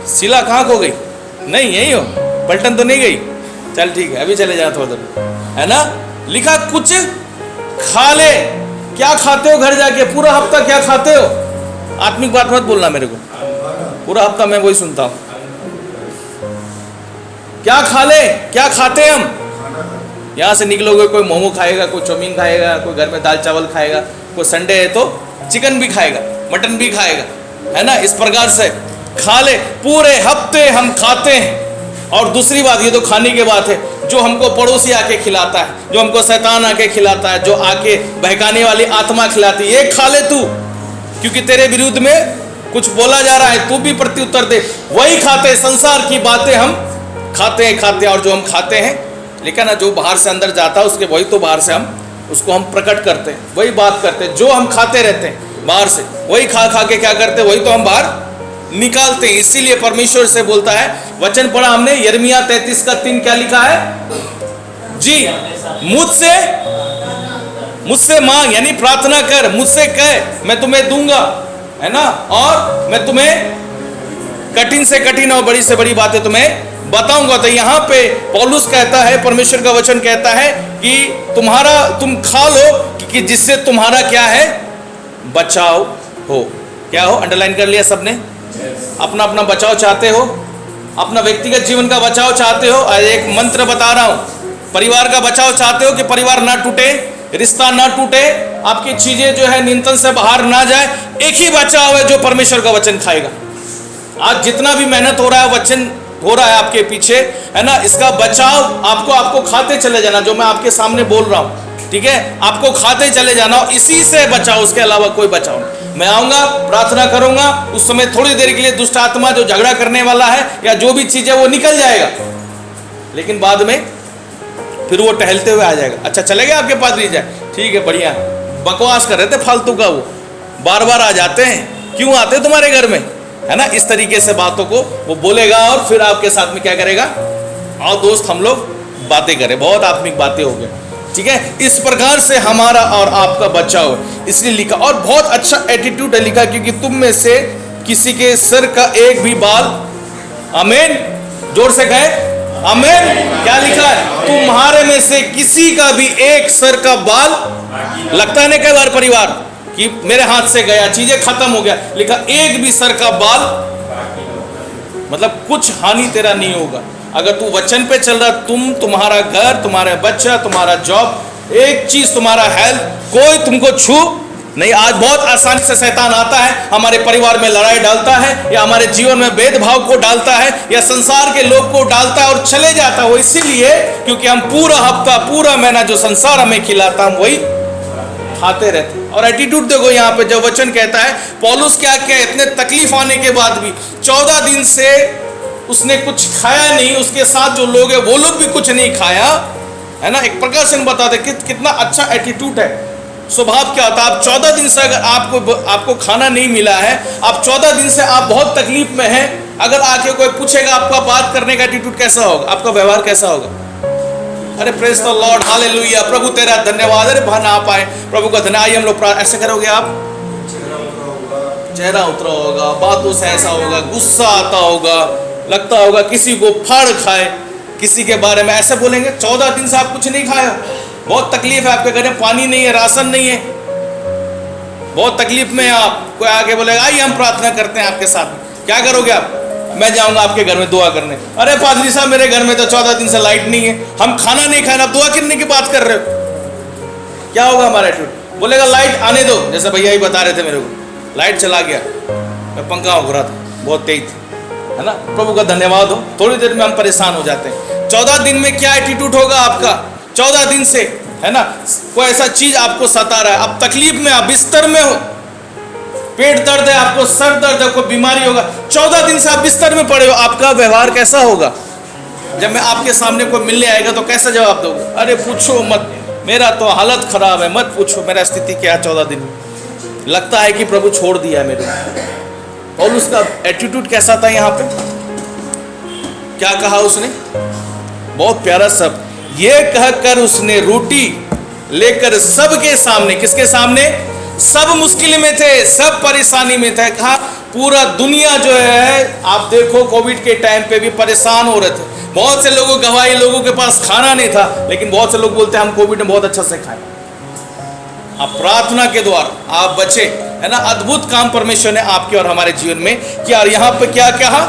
शीला कहाँ खो गई? नहीं, यही हो, पलटन तो नहीं गई? चल ठीक है, अभी चले जाओ थोड़ा देर, है ना? लिखा कुछ खा ले। क्या खाते हो घर जाके? पूरा हफ्ता क्या खाते हो? आत्मिक बात मत बोलना मेरे को, पूरा हफ्ता मैं वही सुनता हूँ। क्या खा ले? क्या खाते हैं हम? यहाँ से निकलोगे, कोई मोमो खाएगा, कोई चाउमीन खाएगा, कोई घर में दाल चावल खाएगा, कोई संडे है तो चिकन भी खाएगा, मटन भी खाएगा, है ना? इस प्रकार से खा ले। पूरे हफ्ते हम खाते हैं। और दूसरी बात, ये तो खाने की बात है, जो हमको पड़ोसी आके खिलाता है, जो हमको शैतान आके खिलाता है, जो आके बहकाने वाली आत्मा खिलाती है, ये खा ले तू, क्योंकि तेरे विरुद्ध में कुछ बोला जा रहा है, तू भी प्रत्युत्तर दे। वही खाते, संसार की बातें हम खाते हैं। और जो हम खाते हैं, लेकिन ना, जो बाहर से अंदर जाता है उसके, वही तो बाहर से हम उसको हम प्रकट करते हैं, वही बात करते हैं। जो हम खाते रहते हैं बाहर से, वही खा खा के क्या करते हैं, वही तो हम बाहर निकालते हैं। इसीलिए परमेश्वर से बोलता है, वचन पढ़ा हमने, यिर्मयाह 33:3, क्या लिखा है? जी, मुझसे मांग, यानी प्रार्थना कर, मुझसे कह, मैं तुम्हें दूंगा, है ना? और मैं तुम्हें कठिन से कठिन और बड़ी से बड़ी बातें तुम्हें बताऊंगा। तो यहाँ पे पौलुस कहता है, परमेश्वर का वचन कहता है कि तुम खा लो कि जिससे तुम्हारा क्या है? बचाव हो। क्या हो? अंडरलाइन कर लिया सबने? अपना अपना बचाव चाहते हो, अपना व्यक्तिगत जीवन का बचाव चाहते हो। एक मंत्र बता रहा हूं, परिवार का बचाव चाहते हो कि परिवार ना टूटे, रिश्ता ना टूटे, आपकी चीजें जो है नियंत्रण से बाहर ना जाए। एक ही बचाव है, जो परमेश्वर का वचन खाएगा। आज जितना भी मेहनत हो रहा है वचन हो रहा है आपके पीछे, है ना, इसका बचाव आपको खाते चले जाना, जो मैं आपके सामने बोल रहा हूँ, ठीक है, आपको खाते चले जाना, इसी से बचाओ, उसके अलावा कोई बचाओ नहीं। मैं आऊंगा, प्रार्थना करूंगा, उस समय थोड़ी देर के लिए दुष्ट आत्मा जो झगड़ा करने वाला है या जो भी चीज है वो निकल जाएगा, लेकिन बाद में फिर वो टहलते हुए आ जाएगा। अच्छा चले गए आपके पास नहीं जाए, ठीक है, बढ़िया, बकवास कर रहे थे फालतू का, वो बार बार आ जाते हैं, क्यों आते तुम्हारे घर में, है ना, इस तरीके से बातों को वो बोलेगा और फिर आपके साथ में क्या करेगा, आओ दोस्त हम लोग बातें करें, बहुत आत्मिक बातें हो गई, ठीक है। इस प्रकार से हमारा और आपका बचाव है, इसलिए लिखा, और बहुत अच्छा एटीट्यूड है लिखा, क्योंकि तुम में से किसी के सिर का एक भी बाल, आमीन, जोर से कहे आमीन, क्या लिखा है, तुम्हारे में से किसी का भी एक सिर का बाल, लगता है ना कई बार परिवार कि मेरे हाथ से गया, चीजें खत्म हो गया, लिखा एक भी सर का बाल, मतलब कुछ हानि तेरा नहीं होगा अगर तू वचन पे चल रहा, तुम्हारा घर, तुम्हारा बच्चा, तुम्हारा जॉब, एक चीज तुम्हारा हेल्थ, कोई तुमको छू नहीं। आज बहुत आसानी से शैतान आता है, हमारे परिवार में लड़ाई डालता है, या हमारे जीवन में भेदभाव को डालता है, या संसार के लोग को डालता है और चले जाता है। वो इसीलिए क्योंकि हम पूरा हफ्ता, पूरा महीना जो संसार हमें खिलाता, हम वही खाते रहते। और एटीट्यूड देखो यहाँ पे जब वचन कहता है, पौलुस क्या क्या इतने तकलीफ आने के बाद भी 14 दिन से उसने कुछ खाया नहीं, उसके साथ जो लोग हैं वो लोग भी कुछ नहीं खाया, है ना। एक प्रकार से बताते कितना अच्छा एटीट्यूड है, स्वभाव क्या होता है। आप 14 दिन से अगर आपको खाना नहीं मिला है, आप 14 दिन से आप बहुत तकलीफ में हैं, अगर आके कोई पूछेगा आपका बात करने का एटीट्यूड कैसा होगा, आपका व्यवहार कैसा होगा, अरे प्रेज द लॉर्ड, हालेलुया, प्रभु तेरा धन्यवाद, अरे भाना आप आए, प्रभु का धन्यवाद, आइए हम लोग ऐसे करोगे आप, चेहरा उतरा होगा, बातों से ऐसा होगा, गुस्सा आता होगा, लगता होगा किसी को फाड़ खाए, किसी के बारे में ऐसे बोलेंगे। 14 दिन से आप कुछ नहीं खाए हो, बहुत तकलीफ है, आपके घर में पानी नहीं है, राशन नहीं है, बहुत तकलीफ में आप, कोई आके बोलेगा आइए हम प्रार्थना करते हैं आपके साथ, क्या करोगे आप, मैं जाऊंगा आपके घर में दुआ करने, अरे पादरी साहब मेरे घर में तो 14 दिन से लाइट नहीं है, हम खाना नहीं खाए, आप दुआ करने की बात कर रहे हो, क्या होगा हमारा एटीट्यूड, बोलेगा लाइट आने दो, जैसे भैया ही बता रहे थे मेरे को, लाइट चला गया, मैं पंखा घुरा था, बहुत तेज, है ना, प्रभु का धन्यवाद हो, थोड़ी देर में हम परेशान हो जाते हैं। 14 दिन में क्या एटीट्यूड होगा आपका, 14 दिन से, है ना, कोई ऐसा चीज आपको सता रहा है, आप तकलीफ में, आप बिस्तर में हो, पेट दर्द है आपको, सर दर्द है, कोई बीमारी होगा, 14 दिन से आप बिस्तर में पड़े हो, आपका व्यवहार कैसा होगा। जब मैं आपके सामने कोई मिलने आएगा तो कैसा जवाब दोगे, अरे पूछो मत, मेरा तो हालत खराब है, मत पूछो मेरा स्थिति क्या है 14 दिन में, लगता है कि प्रभु छोड़ दिया है मेरे को। और उसका एटीट्यूड कैसा था, यहाँ पे क्या कहा उसने, बहुत प्यारा शब्द, ये कहकर उसने रोटी लेकर सबके सामने, किसके सामने, सब मुश्किल में थे, सब परेशानी में थे, कहा पूरा दुनिया जो है, आप देखो कोविड के टाइम पे भी परेशान हो रहे थे, बहुत से लोगों गवाही, लोगों के पास खाना नहीं था, लेकिन बहुत से लोग बोलते हैं हम कोविड में बहुत अच्छा से खाए। आप प्रार्थना के द्वारा आप बचे, है ना, अद्भुत काम परमेश्वर ने आपके और हमारे जीवन में किया। और यहाँ पे क्या कहा,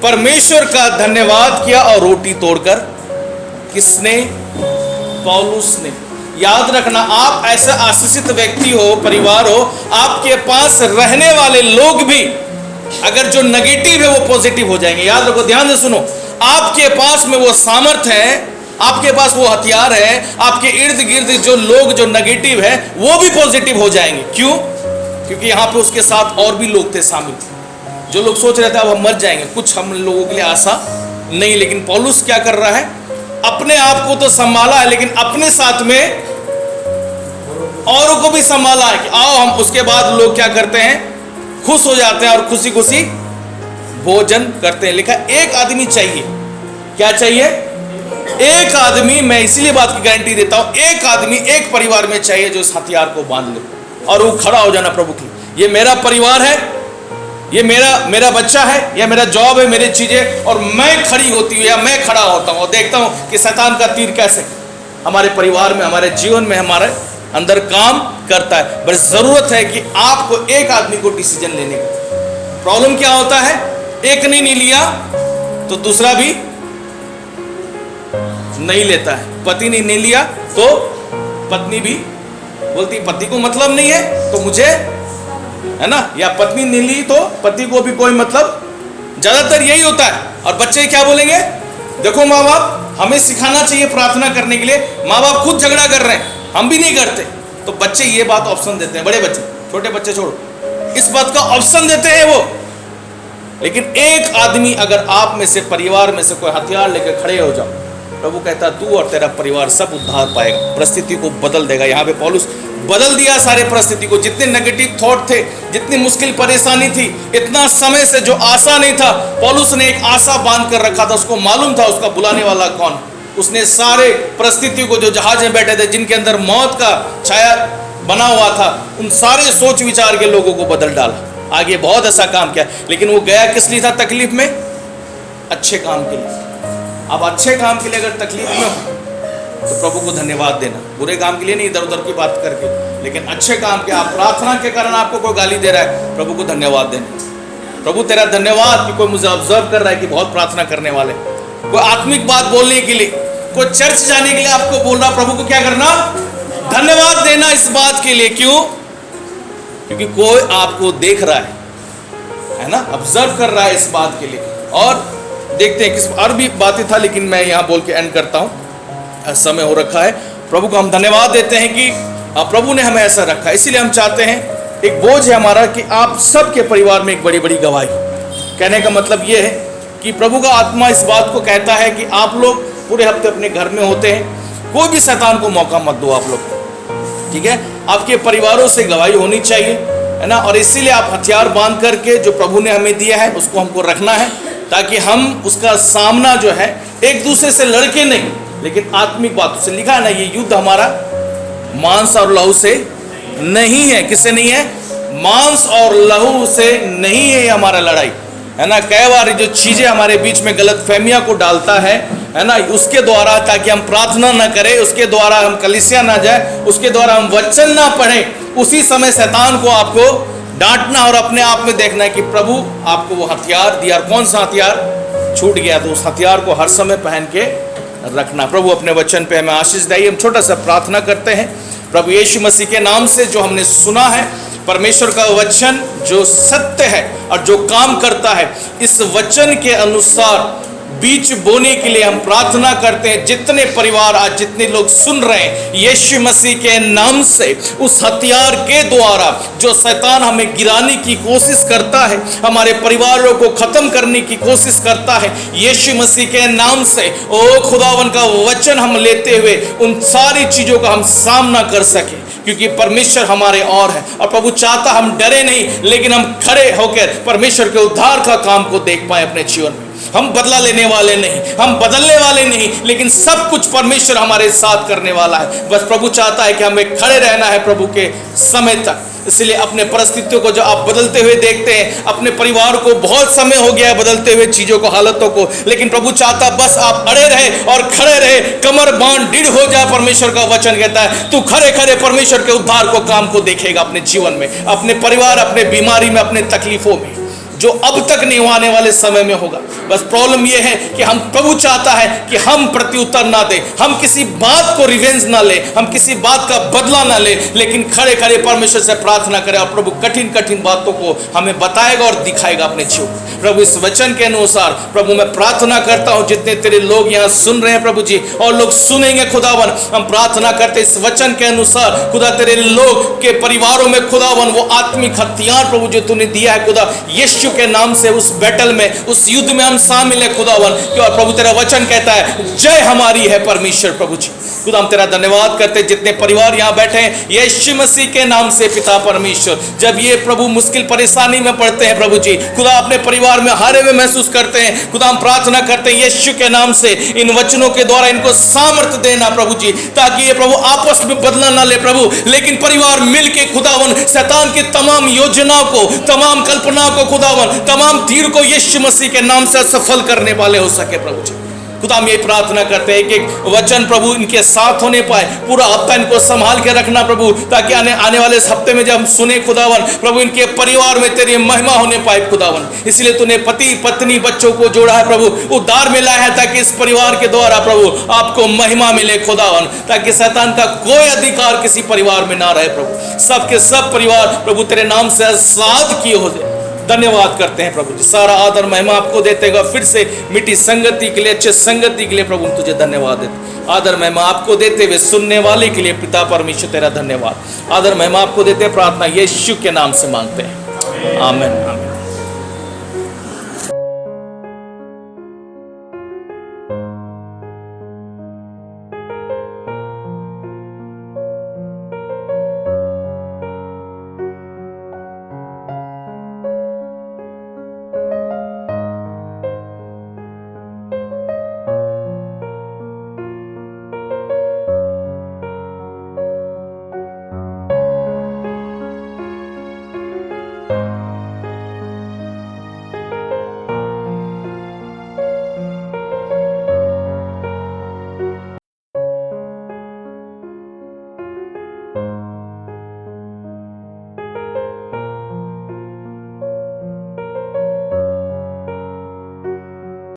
परमेश्वर का धन्यवाद किया और रोटी तोड़कर, किसने, पौलुस ने। याद रखना, आप ऐसा आशीषित व्यक्ति हो, परिवार हो, आपके पास रहने वाले लोग भी अगर जो नेगेटिव है वो पॉजिटिव हो जाएंगे। याद रखो, ध्यान से सुनो, आपके पास में वो सामर्थ्य है, आपके पास वो हथियार है, आपके इर्द गिर्द जो लोग जो नेगेटिव है वो भी पॉजिटिव हो जाएंगे। क्यों, क्योंकि यहाँ पे उसके साथ और भी लोग थे शामिल, जो लोग सोच रहे थे अब हम मर जाएंगे, कुछ हम लोगों के लिए आशा नहीं। लेकिन पौलुस क्या कर रहा है, अपने आप को तो संभाला है, लेकिन अपने साथ में औरों को भी संभाला है कि आओ हम। उसके बाद लोग क्या करते हैं, खुश हो जाते हैं और खुशी खुशी भोजन करते हैं। लिखा एक आदमी चाहिए, क्या चाहिए, एक आदमी, मैं इसीलिए बात की गारंटी देता हूं, एक आदमी एक परिवार में चाहिए जो इस हथियार को बांध ले और वो खड़ा हो जाना प्रभु की, ये मेरा परिवार है, ये मेरा बच्चा है, या मेरा जॉब है, मेरी चीजें, और मैं खड़ी होती हूँ या मैं खड़ा होता हूँ और देखता हूँ कि शैतान का तीर कैसे हमारे परिवार में, हमारे जीवन में, हमारे अंदर काम करता है। बस जरूरत है कि आपको एक आदमी को डिसीजन लेने का। प्रॉब्लम क्या होता है, एक ने नहीं लिया तो दूसरा भी नहीं लेता है, पति ने नहीं लिया तो पत्नी भी बोलती पति को मतलब नहीं है तो मुझे, है ना, या पत्नी नहीं ली तो पति को भी कोई मतलब ज्यादातर यही होता है। और बच्चे क्या बोलेंगे, देखो माँ बाप हमें सिखाना चाहिए प्रार्थना करने के लिए, माँ बाप खुद झगड़ा कर रहे हैं, हम भी नहीं करते। तो बच्चे ये बात ऑप्शन देते हैं, बड़े बच्चे, छोटे बच्चे छोड़ो, इस बात का ऑप्शन देते हैं वो। लेकिन एक आदमी अगर आप में से, परिवार में से कोई हथियार लेकर खड़े हो जाओ, प्रभु कहता तू और तेरा परिवार सब उद्धार पाएगा, परिस्थिति को बदल देगा। यहाँ पे पौलुस बदल दिया सारे परिस्थिति को। जितने नेगेटिव थॉट थे, जितनी मुश्किल परेशानी थी, इतना समय से जो आशा नहीं था, पौलुस ने एक आशा बांध कर रखा था। उसको मालूम था उसका बुलाने वाला कौन। उसने सारे परिस्थितियों को, जो जहाज में बैठे थे, जिनके अंदर मौत का छाया बना हुआ था, उन सारे सोच विचार के लोगों को बदल डाला। आगे बहुत ऐसा काम किया, लेकिन वो गया किस लिए था तकलीफ में? अच्छे काम के लिए। अब अच्छे काम के लिए अगर तकलीफ में हो तो प्रभु को धन्यवाद देना, बुरे काम के लिए नहीं इधर उधर की बात करके, लेकिन अच्छे काम के, आप प्रार्थना के कारण आपको कोई गाली दे रहा है, प्रभु को धन्यवाद देना। प्रभु तेरा धन्यवाद कि कोई मुझे ऑब्जर्व कर रहा है कि बहुत प्रार्थना करने वाले, कोई आत्मिक बात बोलने के लिए, कोई चर्च जाने के लिए आपको बोल रहा, प्रभु को क्या करना? धन्यवाद देना इस बात के लिए। क्यों? क्योंकि कोई आपको देख रहा है ना, ऑब्जर्व कर रहा है इस बात के लिए। और देखते हैं किस और भी बातें था, लेकिन मैं यहाँ बोल के एंड करता हूँ, समय हो रखा है। प्रभु को हम धन्यवाद देते हैं कि प्रभु ने हमें ऐसा रखा, इसीलिए हम चाहते हैं, एक बोझ है हमारा कि आप सबके परिवार में एक बड़ी बड़ी गवाही। कहने का मतलब ये है कि प्रभु का आत्मा इस बात को कहता है कि आप लोग पूरे हफ्ते अपने घर में होते हैं, कोई भी शैतान को मौका मत दो आप लोग, ठीक है? आपके परिवारों से गवाही होनी चाहिए, है ना। और इसीलिए आप हथियार बांध करके जो प्रभु ने हमें दिया है उसको हमको रखना है, ताकि हम उसका सामना जो है एक दूसरे से लड़के नहीं, लेकिन आत्मिक बातों से। लिखा है ना, ये युद्ध हमारा मांस और लहू से नहीं है। किससे नहीं है? मांस और लहू से नहीं है हमारा लड़ाई, है ना। कई बार जो चीजें हमारे बीच में गलत फहमियां को डालता है ना, उसके द्वारा, ताकि हम प्रार्थना ना करें, उसके द्वारा हम कलीसिया ना जाए, उसके द्वारा हम वचन ना पढ़ें, उसी समय शैतान को आपको डांटना और अपने आप में देखना है कि प्रभु आपको वो हथियार दिया। कौन सा हथियार छूट गया, तो उस हथियार को हर समय पहन के रखना। प्रभु अपने वचन पे हमें आशीष दे। हम छोटा सा प्रार्थना करते हैं। प्रभु यीशु मसीह के नाम से जो हमने सुना है, परमेश्वर का वचन जो सत्य है और जो काम करता है, इस वचन के अनुसार बीज बोने के लिए हम प्रार्थना करते हैं। जितने परिवार आज, जितने लोग सुन रहे हैं, यीशु मसीह के नाम से उस हथियार के द्वारा जो शैतान हमें गिराने की कोशिश करता है, हमारे परिवारों को खत्म करने की कोशिश करता है, यीशु मसीह के नाम से ओ खुदावन का वचन हम लेते हुए उन सारी चीजों का हम सामना कर सके, क्योंकि परमेश्वर हमारे और है। और प्रभु चाहता हम डरे नहीं, लेकिन हम खड़े होकर परमेश्वर के उद्धार का काम को देख पाए अपने जीवन में। हम बदला लेने वाले नहीं, हम बदलने वाले नहीं, लेकिन सब कुछ परमेश्वर हमारे साथ करने वाला है। बस प्रभु चाहता है कि हमें खड़े रहना है प्रभु के समय तक। इसलिए अपने परिस्थितियों को जो आप बदलते हुए देखते हैं, अपने परिवार को बहुत समय हो गया है बदलते हुए चीजों को, हालतों को, लेकिन प्रभु चाहता बस आप अड़े रहे और खड़े रहे, कमर बांध दृढ़ हो जाए। परमेश्वर का वचन कहता है तू खड़े खड़े परमेश्वर के उद्धार को, काम को देखेगा अपने जीवन में, अपने परिवार, अपने बीमारी में, अपने तकलीफों में, जो अब तक नहीं आने वाले समय में होगा। बस प्रॉब्लम यह है कि हम, प्रभु चाहता है कि हम प्रत्युत्तर ना दें, हम किसी बात को रिवेंज ना ले, हम किसी बात का बदला ना ले, लेकिन खड़े खड़े परमेश्वर से प्रार्थना करें। और प्रभु कठिन कठिन बातों को हमें बताएगा और दिखाएगा अपने जीवन। प्रभु इस वचन के अनुसार प्रभु मैं प्रार्थना करता हूं, जितने तेरे लोग यहाँ सुन रहे हैं प्रभु जी, और लोग सुनेंगे खुदावन, हम प्रार्थना करते इस वचन के अनुसार खुदा तेरे लोग के परिवारों में खुदावन वो आत्मिक हथियार प्रभु जो तूने दिया है खुदा, यीशु के नाम से उस बैटल में, उस युद्ध में हम शामिल है खुदावन। और प्रभु तेरा वचन कहता है जय हमारी है परमेश्वर। प्रभु जी खुदा हम तेरा धन्यवाद करते हैं, जितने परिवार यहाँ बैठे हैं यीशु मसीह के नाम से पिता परमेश्वर, जब ये प्रभु मुश्किल परेशानी में पड़ते हैं प्रभु जी, खुदा अपने परिवार में हारे हुए महसूस करते हैं, खुदा हम प्रार्थना करते हैं यीशु के नाम से इन वचनों के द्वारा इनको सामर्थ्य देना प्रभु जी, ताकि ये प्रभु आपस में बदला ना ले प्रभु, लेकिन परिवार मिल के खुदावन शैतान की तमाम योजनाओं को, तमाम कल्पनाओं को खुदावन, तमाम तीर को यीशु मसीह के नाम से सफल करने वाले हो सके प्रभु जी। खुदा हम ये प्रार्थना करते हैं कि वचन प्रभु इनके साथ होने पाए, पूरा हफ्ता इनको संभाल के रखना प्रभु, ताकि आने वाले इस हफ्ते में जब हम सुने खुदावन प्रभु इनके परिवार में तेरी महिमा होने पाए खुदावन। इसलिए तूने पति पत्नी बच्चों को जोड़ा है प्रभु, उद्धार मिला है, ताकि इस परिवार के द्वारा प्रभु आपको महिमा मिले खुदावन, ताकि शैतान का कोई अधिकार किसी परिवार में ना रहे प्रभु। सबके सब परिवार प्रभु तेरे नाम से आजाद किए हो जाए धन्यवाद करते हैं प्रभु जी, सारा आदर महिमा आपको देते हुए फिर से मीठी संगति के लिए, अच्छे संगति के लिए प्रभु हम तुझे धन्यवाद देते। आदर महिमा आपको देते हुए सुनने वाले के लिए पिता परमेश्वर तेरा धन्यवाद। आदर महिमा आपको देते, प्रार्थना यीशु के नाम से मांगते हैं, आमीन आमीन।